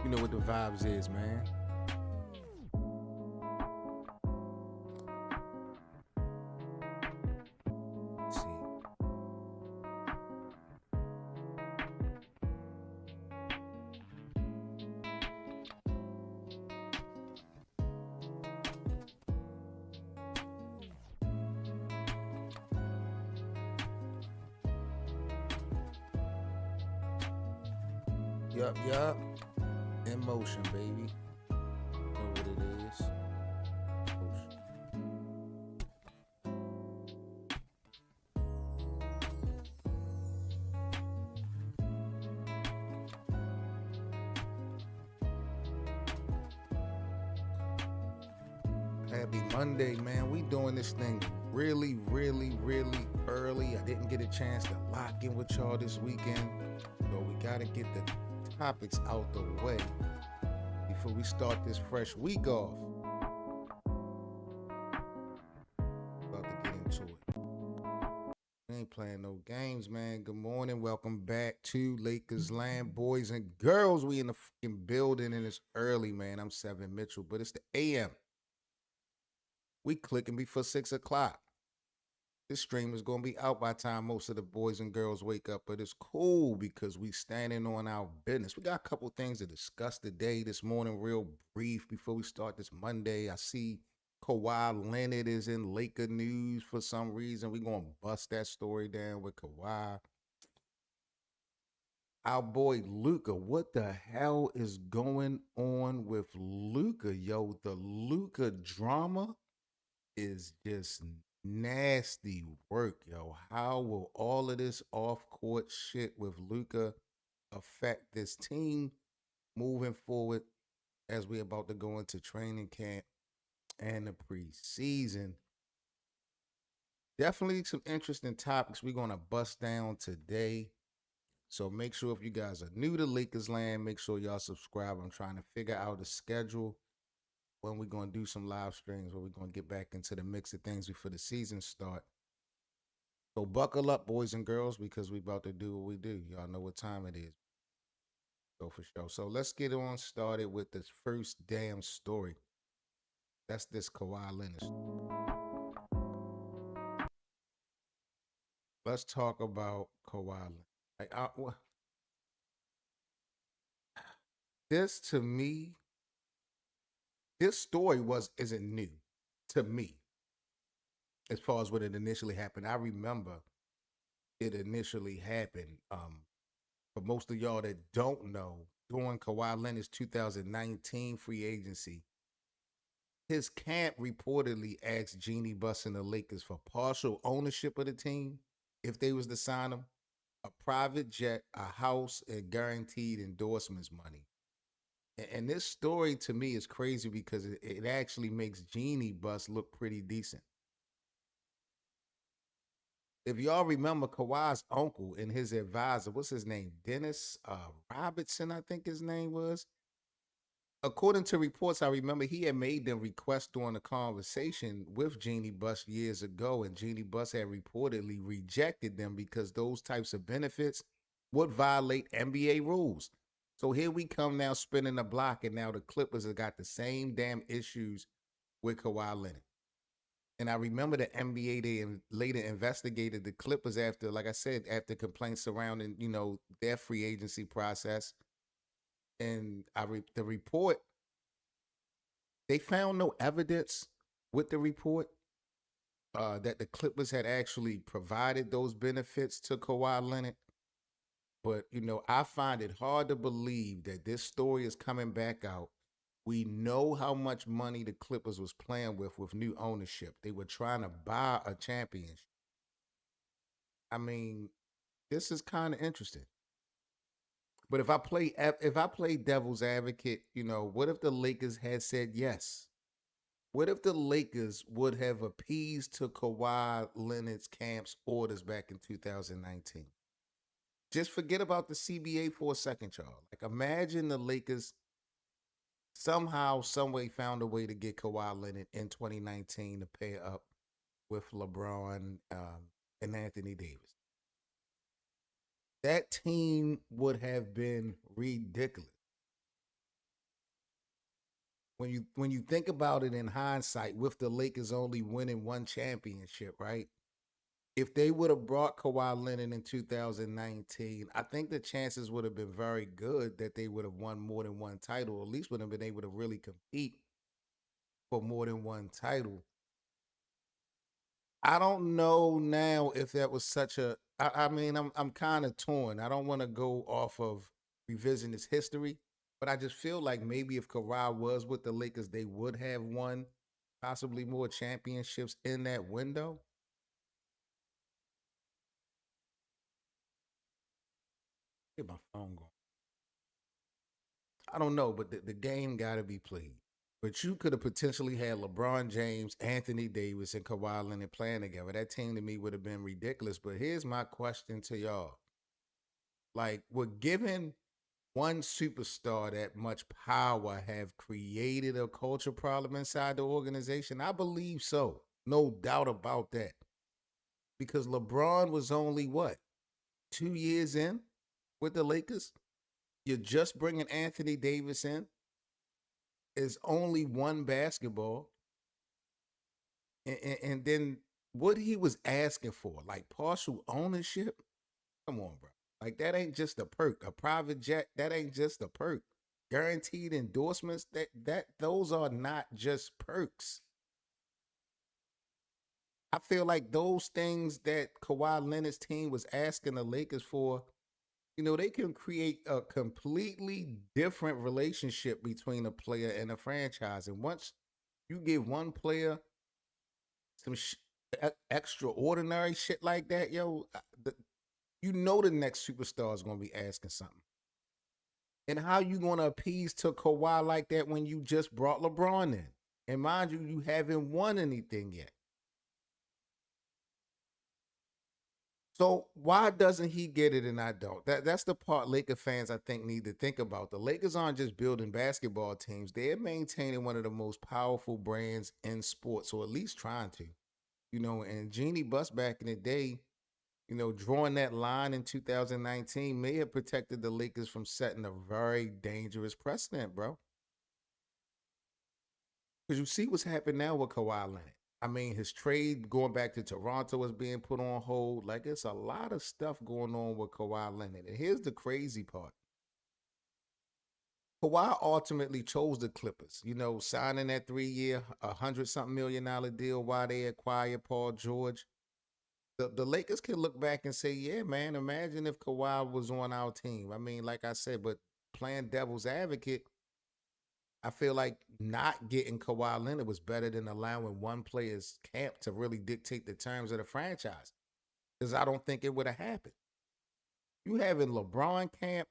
You know what the vibes is, man. Let's see. Yup. In motion, baby. Know what it is. Motion. Happy Monday, man. We doing this thing really early. I didn't get a chance to lock in with y'all this weekend. So we gotta get the topics out the way before we start this fresh week off. About to get into it. We ain't playing no games, man. Good morning. Welcome back to Lakers Land, boys and girls. We in the fucking building and it's early, man. I'm Seven Mitchell, but it's the AM. We clicking before 6 o'clock. This stream is gonna be out by the time most of the boys and girls wake up, but it's cool because we standing on our business. We got a couple things to discuss today, this morning, real brief before we start this Monday. I see Kawhi Leonard is in Laker news for some reason. We're gonna bust that story down with Kawhi. Our boy Luka, what the hell is going on with Luka? Yo, the Luka drama is just nasty work, yo. How will all of this off-court shit with Luka affect this team moving forward as we're about to go into training camp and the preseason? Definitely some interesting topics we're going to bust down today. So make sure if you guys are new to Lakers Land, make sure y'all subscribe. I'm trying to figure out a schedule when we're going to do some live streams, where we're going to get back into the mix of things before the season start. So buckle up, boys and girls, because we about to do what we do. Y'all know what time it is. So for sure. So let's get on started with this first damn story. That's this Kawhi Leonard story. Let's talk about Kawhi Leonard. This to me, this story isn't new to me as far as when it initially happened. I remember it initially happened. For most of y'all that don't know, during Kawhi Leonard's 2019 free agency, his camp reportedly asked Jeanie Buss and the Lakers for partial ownership of the team if they was to sign him, a private jet, a house, and guaranteed endorsements money. And this story to me is crazy because it actually makes Jeanie Buss look pretty decent. If y'all remember, Kawhi's uncle and his advisor, what's his name? Dennis Robertson, I think his name was. According to reports, I remember he had made them request during a conversation with Jeanie Buss years ago, and Jeanie Buss had reportedly rejected them because those types of benefits would violate NBA rules. So here we come now spinning the block, and now the Clippers have got the same damn issues with Kawhi Leonard. And I remember the NBA, they later investigated the Clippers after, like I said, after complaints surrounding, their free agency process. And the report, they found no evidence with the report that the Clippers had actually provided those benefits to Kawhi Leonard. But, I find it hard to believe that this story is coming back out. We know how much money the Clippers was playing with new ownership. They were trying to buy a championship. I mean, this is kind of interesting. But if I play devil's advocate, what if the Lakers had said yes? What if the Lakers would have appeased to Kawhi Leonard's camp's orders back in 2019? Just forget about the CBA for a second, y'all. Like, imagine the Lakers somehow, some way found a way to get Kawhi Leonard in 2019 to pair up with LeBron and Anthony Davis. That team would have been ridiculous. when you think about it in hindsight, with the Lakers only winning one championship, right? If they would have brought Kawhi Leonard in 2019, I think the chances would have been very good that they would have won more than one title, or at least would have been able to really compete for more than one title. I don't know now if that was such a. I mean, I'm kind of torn. I don't want to go off of revisionist history, but I just feel like maybe if Kawhi was with the Lakers, they would have won possibly more championships in that window. Get my phone going. I don't know, but the game got to be played. But you could have potentially had LeBron James, Anthony Davis, and Kawhi Leonard playing together. That team to me would have been ridiculous. But here's my question to y'all: like, would giving one superstar that much power have created a culture problem inside the organization? I believe so. No doubt about that. Because LeBron was only what, 2 years in with the Lakers? You're just bringing Anthony Davis in. Is only one basketball. And then what he was asking for, like partial ownership? Come on, bro. Like that ain't just a perk. A private jet, that ain't just a perk. Guaranteed endorsements, that those are not just perks. I feel like those things that Kawhi Leonard's team was asking the Lakers for, they can create a completely different relationship between a player and a franchise. And once you give one player some extraordinary shit like that, yo, the next superstar is going to be asking something. And how you going to appease to Kawhi like that when you just brought LeBron in? And mind you, you haven't won anything yet. So why doesn't he get it and I don't? That's the part Laker fans I think need to think about. The Lakers aren't just building basketball teams; they're maintaining one of the most powerful brands in sports, or at least trying to. And Jeannie Buss back in the day, drawing that line in 2019 may have protected the Lakers from setting a very dangerous precedent, bro. Because you see what's happened now with Kawhi Leonard. I mean, his trade going back to Toronto is being put on hold. Like, it's a lot of stuff going on with Kawhi Leonard. And here's the crazy part. Kawhi ultimately chose the Clippers, signing that 3 year, $100-something million deal while they acquired Paul George. The Lakers can look back and say, yeah, man, imagine if Kawhi was on our team. I mean, like I said, but playing devil's advocate, I feel like not getting Kawhi Leonard was better than allowing one player's camp to really dictate the terms of the franchise. Because I don't think it would have happened. You having LeBron camp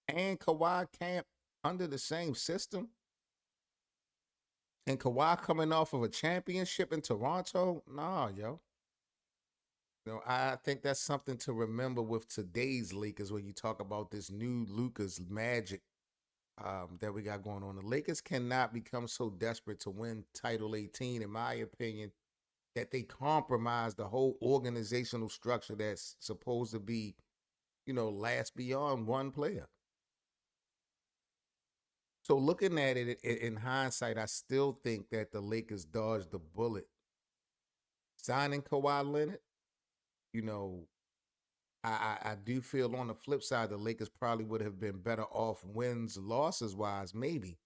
and Kawhi camp under the same system, and Kawhi coming off of a championship in Toronto, nah, yo. I think that's something to remember with today's Lakers when you talk about this new Luka's magic that we got going on. The Lakers cannot become so desperate to win Title 18, in my opinion, that they compromise the whole organizational structure that's supposed to be, last beyond one player. So looking at it in hindsight, I still think that the Lakers dodged the bullet. Signing Kawhi Leonard, you know, I do feel on the flip side, the Lakers probably would have been better off wins, losses wise, maybe.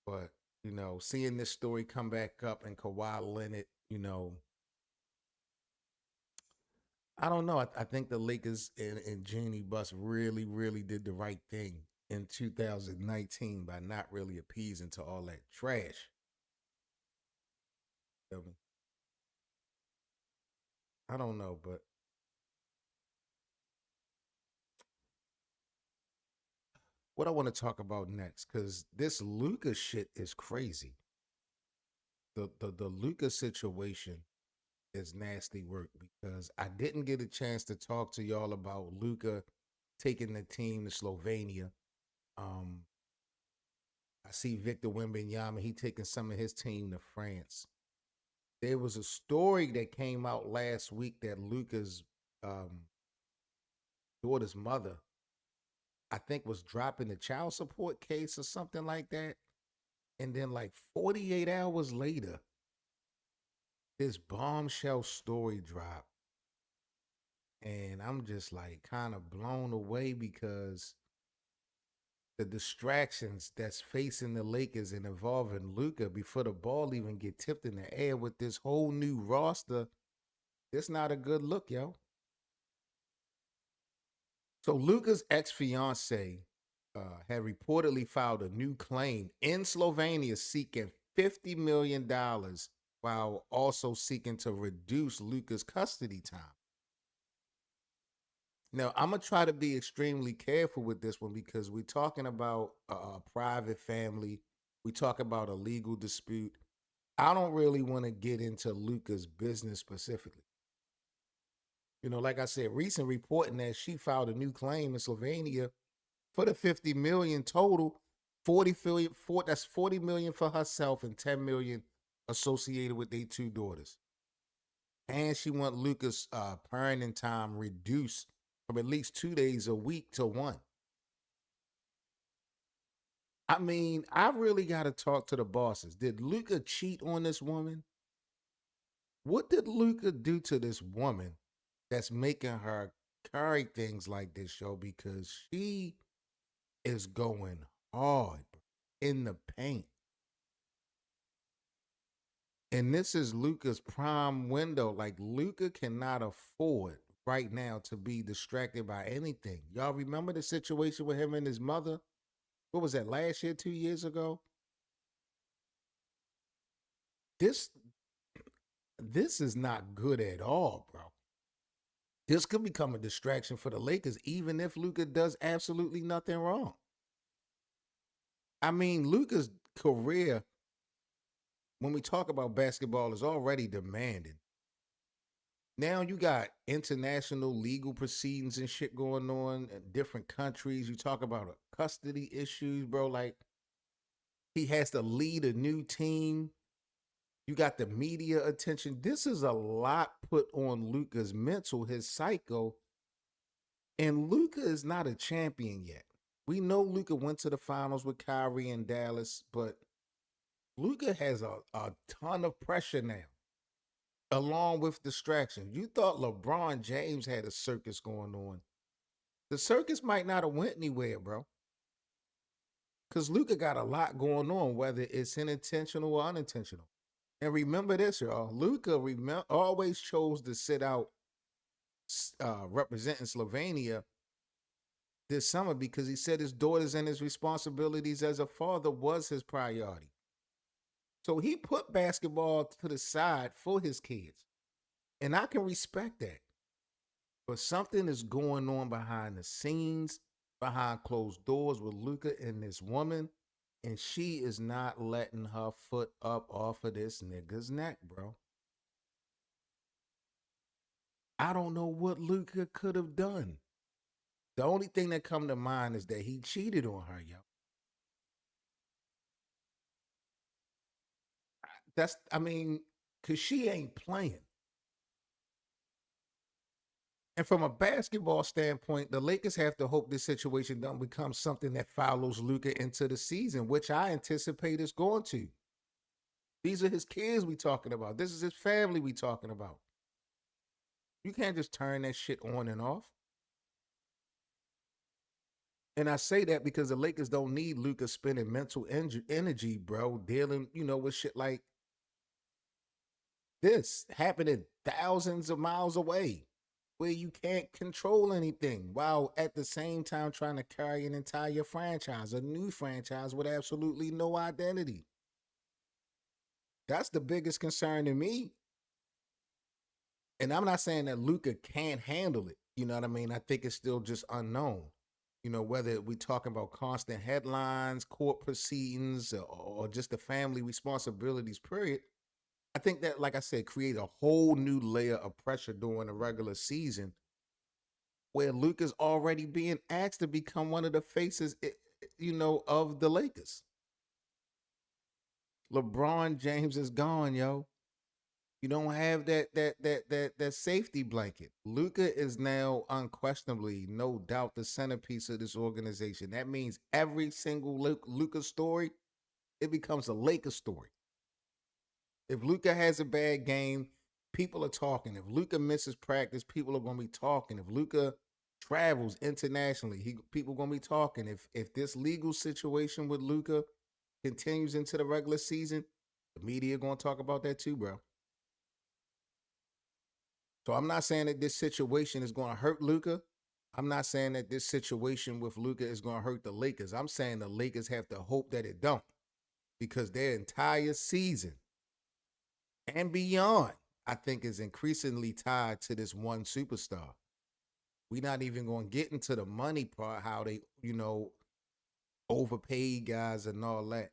But, seeing this story come back up and Kawhi Leonard, I don't know. I think the Lakers and Jeannie Buss really, really did the right thing in 2019 by not really appeasing to all that trash. Feel me? I don't know, but what I want to talk about next, because this Luka shit is crazy. The Luka situation is nasty work because I didn't get a chance to talk to y'all about Luka taking the team to Slovenia. Um, I see Victor Wembanyama, he taking some of his team to France. There was a story that came out last week that Luka's um, daughter's mother I think was dropping the child support case or something like that. And then like 48 hours later, this bombshell story dropped. And I'm just like kind of blown away because the distractions that's facing the Lakers and involving Luka before the ball even get tipped in the air with this whole new roster, it's not a good look, yo. So Luka's ex-fiance had reportedly filed a new claim in Slovenia seeking $50 million while also seeking to reduce Luka's custody time. Now, I'm gonna try to be extremely careful with this one because we're talking about a private family. We talk about a legal dispute. I don't really want to get into Luka's business specifically. Like I said, recent reporting that she filed a new claim in Slovenia for the 50 million total, 40 million, that's 40 million for herself and 10 million associated with their two daughters. And she want Luka's parenting time reduced from at least 2 days a week to one. I mean, I really got to talk to the bosses. Did Luka cheat on this woman? What did Luka do to this woman that's making her carry things like this, yo? Because she is going hard in the paint. And this is Luka's prime window. Like, Luka cannot afford right now to be distracted by anything. Y'all remember the situation with him and his mother? What was that, last year, 2 years ago? This this is not good at all, bro. This could become a distraction for the Lakers, even if Luka does absolutely nothing wrong. I mean, Luka's career, when we talk about basketball, is already demanding. Now you got international legal proceedings and shit going on in different countries. You talk about custody issues, bro. Like, he has to lead a new team. You got the media attention. This is a lot put on Luka's mental, his psycho. And Luka is not a champion yet. We know Luka went to the finals with Kyrie in Dallas, but Luka has a ton of pressure now, along with distraction. You thought LeBron James had a circus going on. The circus might not have went anywhere, bro. Because Luka got a lot going on, whether it's intentional or unintentional. And remember this, y'all. Luka always chose to sit out representing Slovenia this summer because he said his daughters and his responsibilities as a father was his priority. So he put basketball to the side for his kids. And I can respect that. But something is going on behind the scenes, behind closed doors with Luka and this woman. And she is not letting her foot up off of this nigga's neck, bro. I don't know what Luka could have done. The only thing that come to mind is that he cheated on her, yo. I mean, because she ain't playing. And from a basketball standpoint, the Lakers have to hope this situation don't become something that follows Luka into the season, which I anticipate is going to. These are his kids we talking about. This is his family we talking about. You can't just turn that shit on and off. And I say that because the Lakers don't need Luka spending mental energy, bro, dealing, with shit like this happening thousands of miles away where you can't control anything while at the same time trying to carry an entire franchise, a new franchise with absolutely no identity. That's the biggest concern to me. And I'm not saying that Luka can't handle it. You know what I mean? I think it's still just unknown. Whether we talking about constant headlines, court proceedings, or just the family responsibilities, period. I think that, like I said, create a whole new layer of pressure during the regular season where Luka's already being asked to become one of the faces, of the Lakers. LeBron James is gone, yo. You don't have that safety blanket. Luka is now unquestionably, no doubt, the centerpiece of this organization. That means every single Luka story, it becomes a Lakers story. If Luka has a bad game, people are talking. If Luka misses practice, people are going to be talking. If Luka travels internationally, people are going to be talking. If this legal situation with Luka continues into the regular season, the media going to talk about that too, bro. So I'm not saying that this situation is going to hurt Luka. I'm not saying that this situation with Luka is going to hurt the Lakers. I'm saying the Lakers have to hope that it don't, because their entire season and beyond, I think, is increasingly tied to this one superstar. We're not even going to get into the money part, how they, overpaid guys and all that.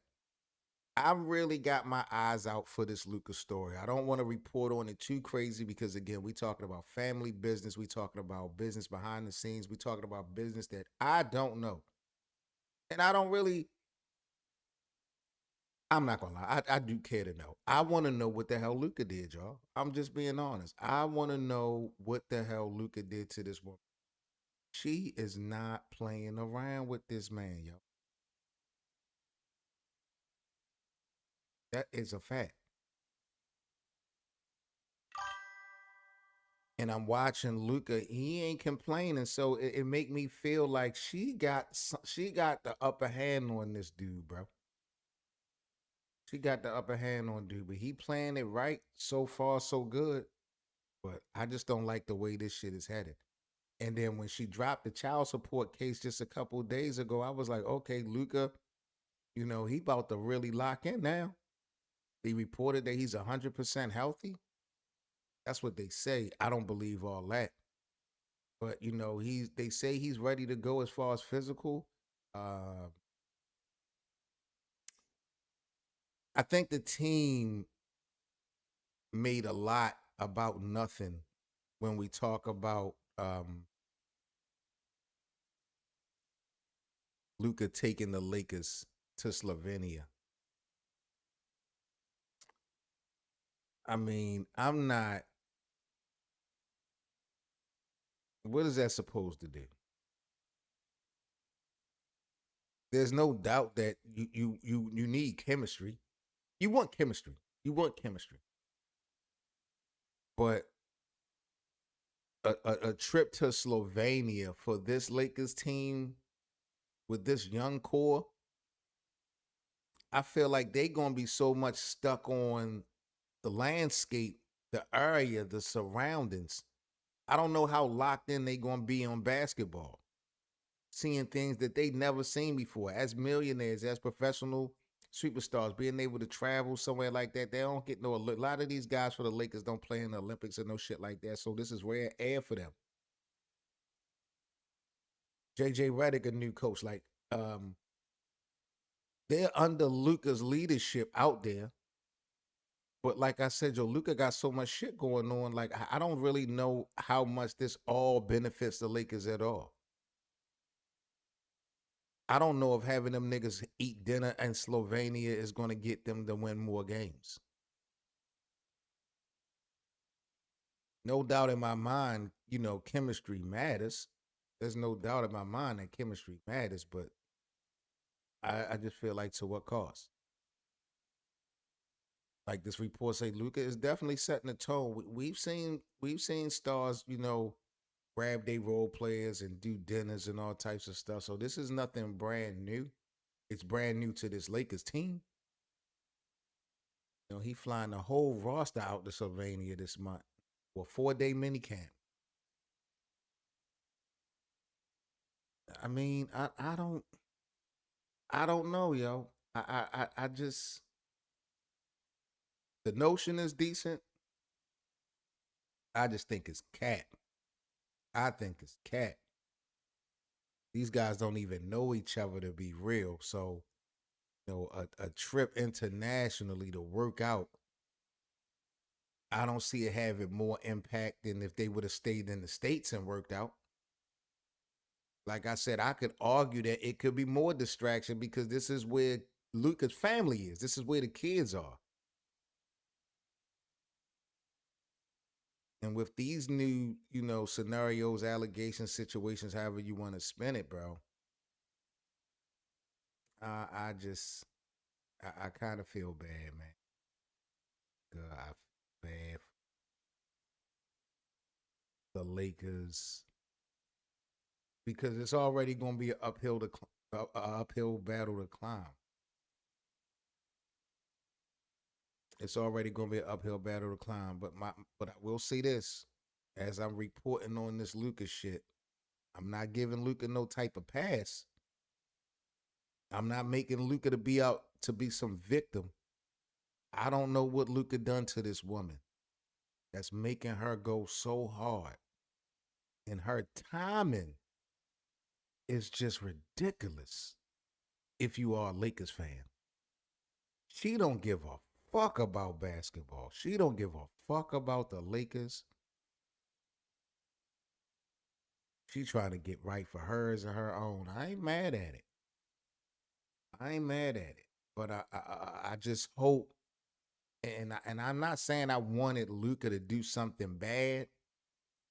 I really got my eyes out for this Luka story. I don't want to report on it too crazy because, again, we talking about family business. We talking about business behind the scenes. We talking about business that I don't know. And I don't really, I'm not going to lie. I do care to know. I want to know what the hell Luka did, y'all. I'm just being honest. I want to know what the hell Luka did to this woman. She is not playing around with this man, yo. That is a fact. And I'm watching Luka. He ain't complaining, so it make me feel like she got the upper hand on this dude, bro. She got the upper hand on dude, but he playing it right so far, so good. But I just don't like the way this shit is headed. And then when she dropped the child support case just a couple of days ago, I was like, okay, Luka, he about to really lock in now. He reported that he's 100% healthy. That's what they say. I don't believe all that. But they say he's ready to go as far as physical. Uh, I think the team made a lot about nothing when we talk about Luka taking the Lakers to Slovenia. I mean, I'm not. What is that supposed to do? There's no doubt that you need chemistry. You want chemistry. You want chemistry. But a trip to Slovenia for this Lakers team with this young core, I feel like they gonna be so much stuck on the landscape, the area, the surroundings. I don't know how locked in they gonna be on basketball, seeing things that they never seen before. As millionaires, as professional superstars, being able to travel somewhere like that, they don't get no. A lot of these guys for the Lakers don't play in the Olympics and no shit like that. So this is rare air for them. JJ Redick, a new coach, like they're under Luka's leadership out there. But like I said, Joe, Luka got so much shit going on. Like I don't really know how much this all benefits the Lakers at all. I don't know if having them niggas eat dinner in Slovenia is going to get them to win more games. No doubt in my mind, chemistry matters. There's no doubt in my mind that chemistry matters, but I just feel like, to what cost? Like this report say, Luka is definitely setting the tone. We've seen stars, grab their role players and do dinners and all types of stuff. So this is nothing brand new. It's brand new to this Lakers team. He flying the whole roster out to Slovenia this month for a 4-day mini camp. I mean, I don't know, yo. I just, the notion is decent. I just think it's cat. I think it's cat. These guys don't even know each other, to be real. So, a trip internationally to work out, I don't see it having more impact than if they would have stayed in the States and worked out. Like I said, I could argue that it could be more distraction because this is where Luka's family is. This is where the kids are. And with these new, scenarios, allegations, situations, however you want to spin it, bro, I just, I kind of feel bad, man. God, I feel bad for the Lakers because it's already going to be an uphill battle to climb. It's already going to be an uphill battle to climb. But I will say this, as I'm reporting on this Luka shit, I'm not giving Luka no type of pass. I'm not making Luka to be out to be some victim. I don't know what Luka done to this woman that's making her go so hard. And her timing is just ridiculous if you are a Lakers fan. She don't give a fuck about basketball. She don't give a fuck about the Lakers. She trying to get right for hers and her own. I ain't mad at it. I ain't mad at it. But I just hope, and I'm not saying I wanted Luka to do something bad.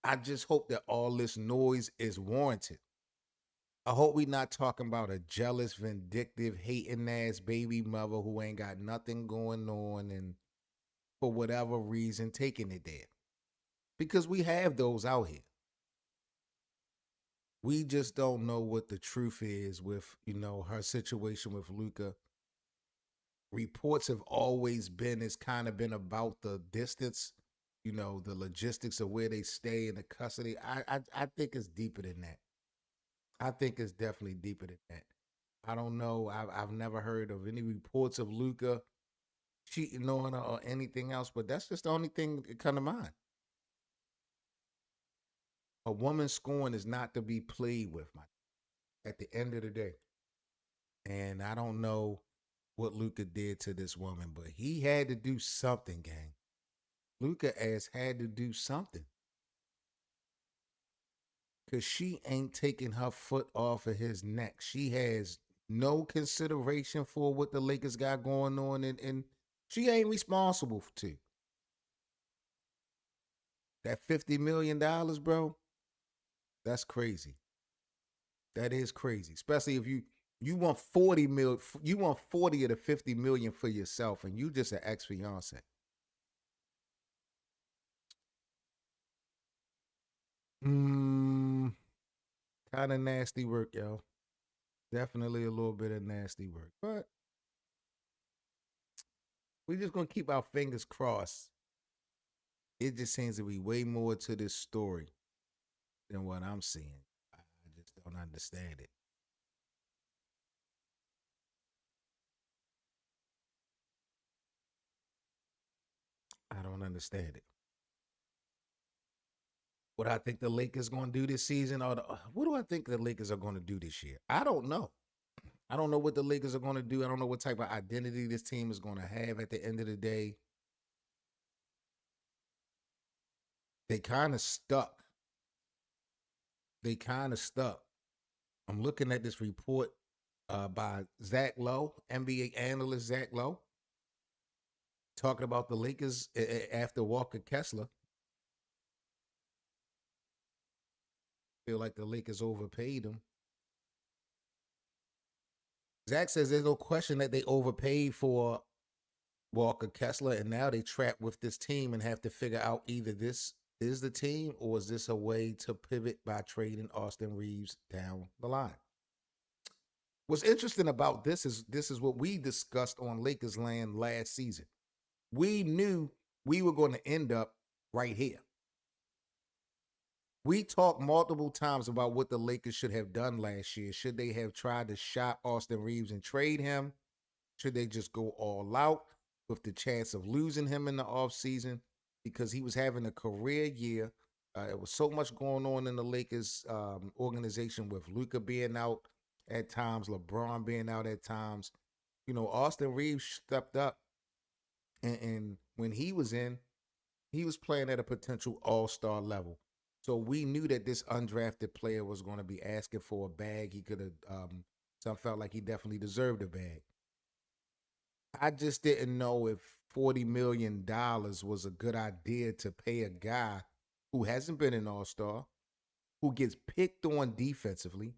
I just hope that all this noise is warranted. I hope we not talking about a jealous, vindictive, hating ass baby mother who ain't got nothing going on and for whatever reason taking it there. Because we have those out here. We just don't know what the truth is with, her situation with Luka. Reports have always been, it's kind of been about the distance, the logistics of where they stay in the custody. I think it's deeper than that. I think it's definitely deeper than that. I don't know. I've never heard of any reports of Luka cheating on her or anything else, but that's just the only thing that come to mind. A woman scorn is not to be played with, my at the end of the day. And I don't know what Luka did to this woman, but he had to do something, gang. Luka ass had to do something. Cause she ain't taking her foot off of his neck. She has no consideration for what the Lakers got going on, and she ain't responsible to. That $50 million, bro, that's crazy. That is crazy. Especially if you want 40 mil, you want 40 of the 50 million for yourself, and you just an ex-fiance. Mm, kind of nasty work, yo. Definitely a little bit of nasty work. But we just gonna keep our fingers crossed. It just seems to be way more to this story than what I'm seeing. I just don't understand it. I don't understand it. What I think the Lakers going to do this season, or what do I think the Lakers are going to do this year? I don't know. I don't know what the Lakers are going to do. I don't know what type of identity this team is going to have at the end of the day. They kind of stuck. They kind of stuck. I'm looking at this report by Zach Lowe, NBA analyst Zach Lowe, talking about the Lakers after Walker Kessler. Feel like the Lakers overpaid him. Zach says there's no question that they overpaid for Walker Kessler, and now they trapped with this team and have to figure out either this is the team or is this a way to pivot by trading Austin Reeves down the line. What's interesting about this is what we discussed on Lakers Land last season. We knew we were going to end up right here. We talked multiple times about what the Lakers should have done last year. Should they have tried to shop Austin Reeves and trade him? Should they just go all out with the chance of losing him in the offseason? Because he was having a career year. There was so much going on in the Lakers organization with Luka being out at times, LeBron being out at times. Austin Reeves stepped up, and when he was in, he was playing at a potential all-star level. So we knew that this undrafted player was going to be asking for a bag. He could have, some felt like he definitely deserved a bag. I just didn't know if $40 million was a good idea to pay a guy who hasn't been an all-star, who gets picked on defensively.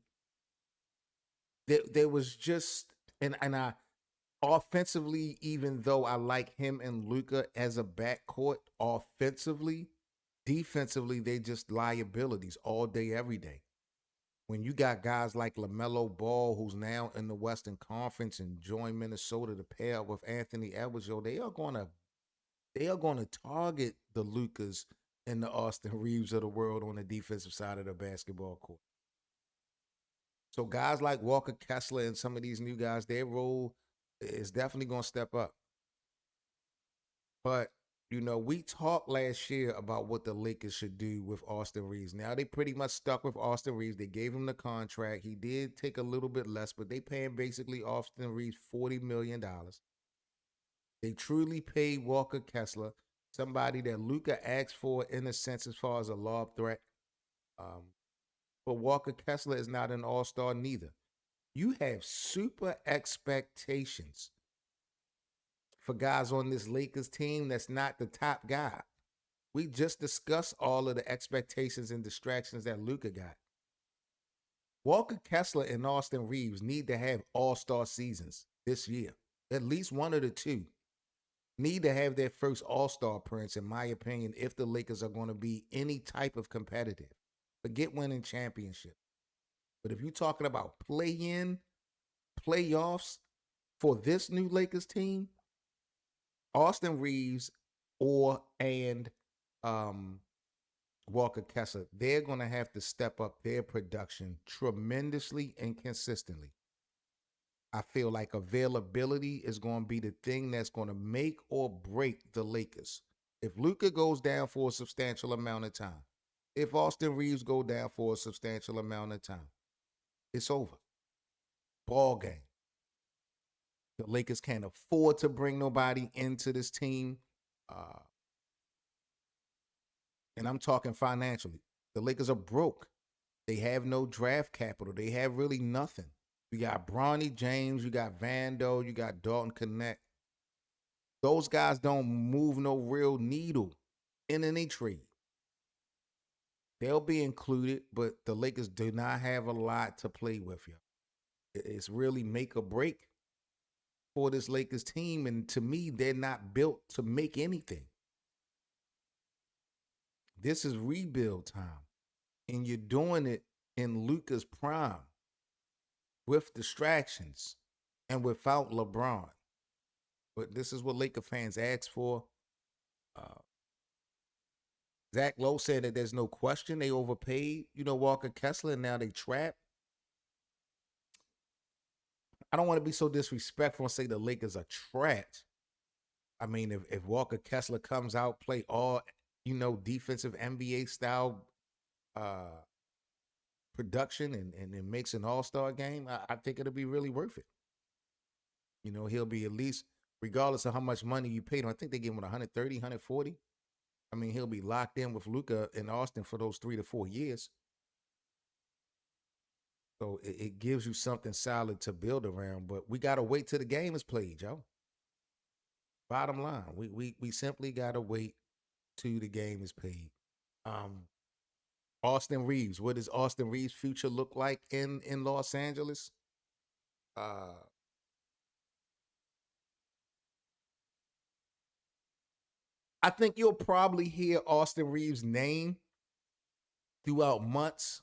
There was just and I offensively, even though I like him and Luka as a backcourt offensively, defensively, they just liabilities all day, every day. When you got guys like LaMelo Ball, who's now in the Western Conference and joined Minnesota to pair up with Anthony Edwards, they are gonna target the Lukas and the Austin Reeves of the world on the defensive side of the basketball court. So guys like Walker Kessler and some of these new guys, their role is definitely gonna step up. But we talked last year about what the Lakers should do with Austin Reeves. Now they pretty much stuck with Austin Reeves. They gave him the contract. He did take a little bit less, but they paying basically Austin Reeves $40 million. They truly paid Walker Kessler, somebody that Luka asked for in a sense as far as a lob threat. But Walker Kessler is not an all-star neither. You have super expectations for guys on this Lakers team that's not the top guy. We just discussed all of the expectations and distractions that Luka got. Walker Kessler and Austin Reeves need to have all-star seasons this year. At least one of the two need to have their first all-star appearance, in my opinion, if the Lakers are going to be any type of competitive. Forget winning championship. But if you're talking about play-in, playoffs for this new Lakers team, Austin Reeves and Walker Kessler, they're going to have to step up their production tremendously and consistently. I feel like availability is going to be the thing that's going to make or break the Lakers. If Luka goes down for a substantial amount of time, if Austin Reeves go down for a substantial amount of time, it's over. Ball game. The Lakers can't afford to bring nobody into this team. And I'm talking financially. The Lakers are broke. They have no draft capital. They have really nothing. You got Bronny James, you got Vando, you got Dalton Connect. Those guys don't move no real needle in any trade. They'll be included, but the Lakers do not have a lot to play with, yo. It's really make or break for this Lakers team, and to me, they're not built to make anything. This is rebuild time, and you're doing it in Luka's prime with distractions and without LeBron. But this is what Laker fans ask for. Zach Lowe said that there's no question they overpaid, Walker Kessler, and now they trapped. I don't want to be so disrespectful and say the Lakers are trapped. I mean, if Walker Kessler comes out, play all, defensive NBA style production and makes an all-star game, I think it'll be really worth it. He'll be at least, regardless of how much money you paid him, I think they gave him 130, 140. I mean, he'll be locked in with Luka in Austin for those 3 to 4 years. So it gives you something solid to build around. But we got to wait till the game is played, yo. Bottom line, we simply got to wait till the game is played. Austin Reeves, what does Austin Reeves' future look like in Los Angeles? I think you'll probably hear Austin Reeves' name throughout months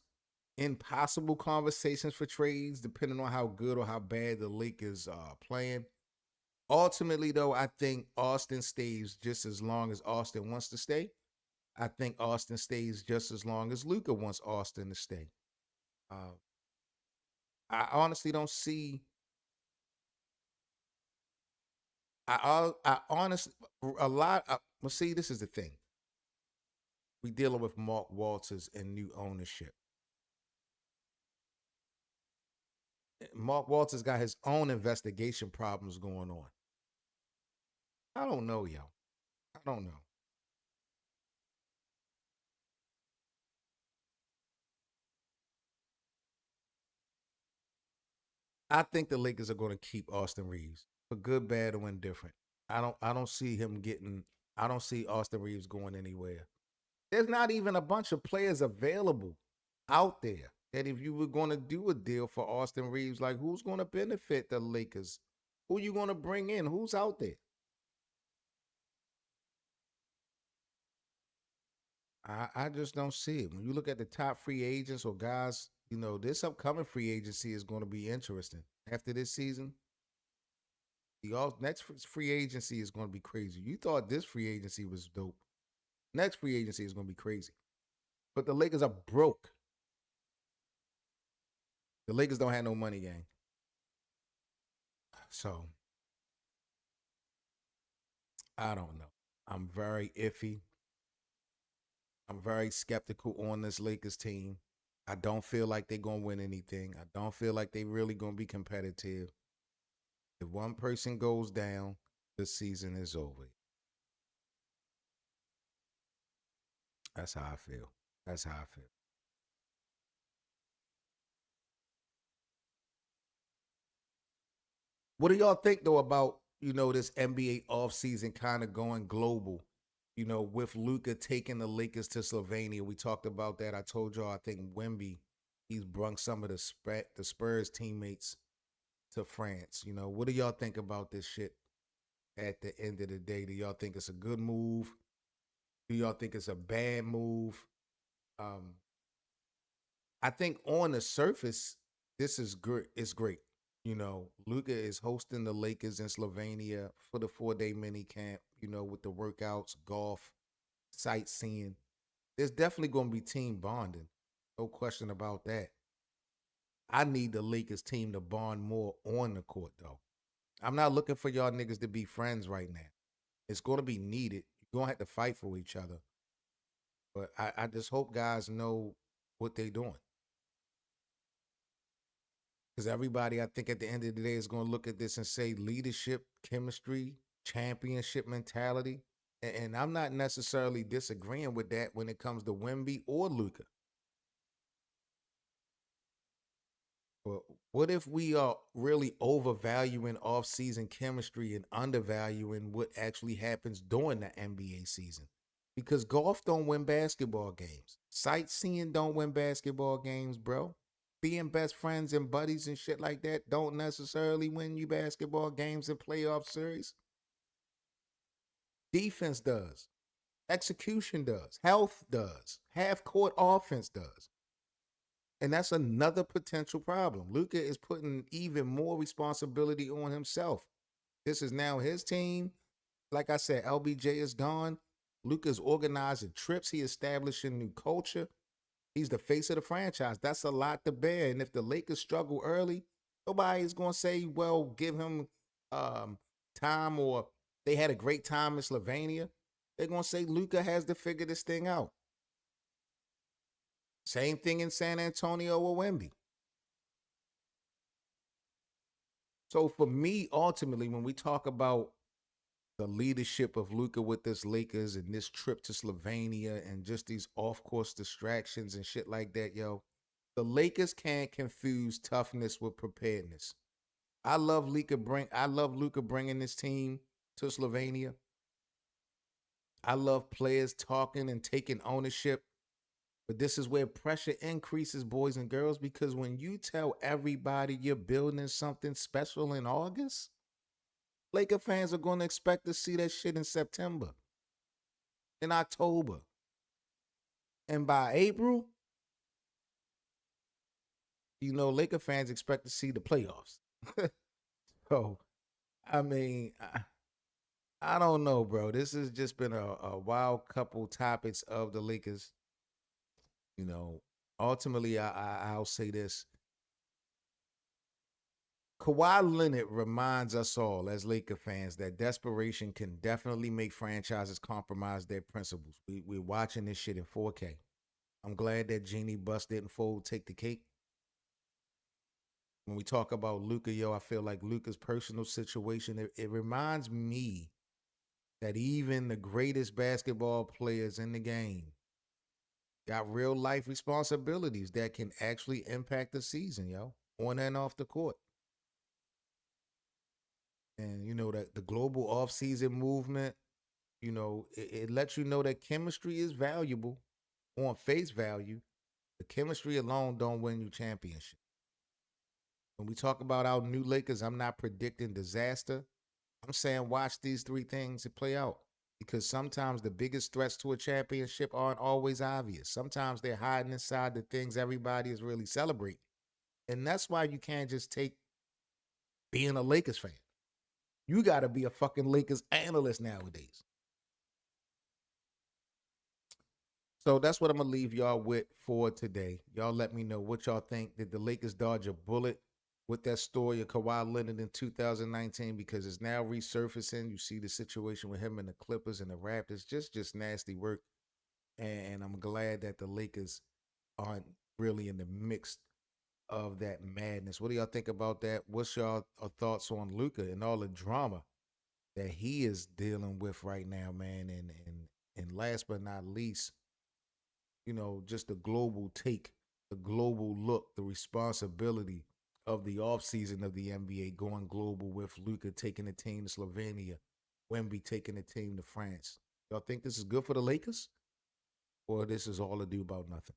in possible conversations for trades, depending on how good or how bad the Lakers are playing. Ultimately, though, I think Austin stays just as long as Austin wants to stay. I think Austin stays just as long as Luka wants Austin to stay. I honestly don't see. I honestly a lot. Well, see, this is the thing. We dealing with Mark Walters and new ownership. Mark Walters got his own investigation problems going on. I don't know, yo. I don't know. I think the Lakers are going to keep Austin Reeves for good, bad, or indifferent. I don't see him getting. I don't see Austin Reeves going anywhere. There's not even a bunch of players available out there that if you were going to do a deal for Austin Reeves, like who's going to benefit the Lakers? Who you going to bring in? Who's out there? I just don't see it. When you look at the top free agents or guys, this upcoming free agency is going to be interesting. After this season, next free agency is going to be crazy. You thought this free agency was dope. Next free agency is going to be crazy. But the Lakers are broke. The Lakers don't have no money, gang. So I don't know. I'm very iffy. I'm very skeptical on this Lakers team. I don't feel like they're gonna win anything. I don't feel like they really gonna be competitive. If one person goes down, the season is over. That's how I feel. That's how I feel. What do y'all think though about this NBA offseason kind of going global? With Luka taking the Lakers to Slovenia, we talked about that. I told y'all I think Wemby, he's brung some of the Spurs teammates to France. What do y'all think about this shit? At the end of the day, do y'all think it's a good move? Do y'all think it's a bad move? Um, I think on the surface, this is great. It's great. Luka is hosting the Lakers in Slovenia for the 4-day mini camp, with the workouts, golf, sightseeing. There's definitely going to be team bonding. No question about that. I need the Lakers team to bond more on the court, though. I'm not looking for y'all niggas to be friends right now. It's going to be needed. You're going to have to fight for each other. But I just hope guys know what they're doing. Because everybody, I think, at the end of the day is going to look at this and say leadership, chemistry, championship mentality. And I'm not necessarily disagreeing with that when it comes to Wemby or Luka. But what if we are really overvaluing off-season chemistry and undervaluing what actually happens during the NBA season? Because golf don't win basketball games. Sightseeing don't win basketball games, bro. Being best friends and buddies and shit like that don't necessarily win you basketball games and playoff series. Defense does. Execution does. Health does. Half court offense does. And that's another potential problem. Luka is putting even more responsibility on himself. This is now his team. Like I said, LBJ is gone. Luka's organizing trips. He establishing new culture. He's the face of the franchise. That's a lot to bear. And if the Lakers struggle early, nobody's going to say, well, give him um, time, or they had a great time in Slovenia. They're going to say Luka has to figure this thing out. Same thing in San Antonio or Wemby. So for me, ultimately, when we talk about the leadership of Luka with this Lakers and this trip to Slovenia and just these off-course distractions and shit like that, yo, the Lakers can't confuse toughness with preparedness. I love Luka bringing this team to Slovenia. I love players talking and taking ownership. But this is where pressure increases, boys and girls, because when you tell everybody you're building something special in August, Laker fans are going to expect to see that shit in September, in October. And by April, Laker fans expect to see the playoffs. So, I mean, I don't know, bro. This has just been a wild couple topics of the Lakers. Ultimately, I'll say this. Kawhi Leonard reminds us all as Laker fans that desperation can definitely make franchises compromise their principles. We're watching this shit in 4K. I'm glad that Genie Bus didn't fold, take the cake. When we talk about Luka, yo, I feel like Luka's personal situation, it reminds me that even the greatest basketball players in the game got real life responsibilities that can actually impact the season, yo, on and off the court. And that the global offseason movement, It lets you know that chemistry is valuable on face value. The chemistry alone don't win you championship. When we talk about our new Lakers, I'm not predicting disaster. I'm saying watch these three things to play out because sometimes the biggest threats to a championship aren't always obvious. Sometimes they're hiding inside the things everybody is really celebrating. And that's why you can't just take being a Lakers fan. You got to be a fucking Lakers analyst nowadays. So that's what I'm going to leave y'all with for today. Y'all let me know what y'all think. Did the Lakers dodge a bullet with that story of Kawhi Leonard in 2019? Because it's now resurfacing. You see the situation with him and the Clippers and the Raptors. Just nasty work. And I'm glad that the Lakers aren't really in the mix of that madness. What do y'all think about that? What's y'all thoughts on Luka and all the drama that he is dealing with right now, man? And last but not least, just the global take, the global look, the responsibility of the offseason of the NBA going global with Luka taking the team to Slovenia, Wemby taking the team to France. Y'all think this is good for the Lakers? Or this is all ado about nothing?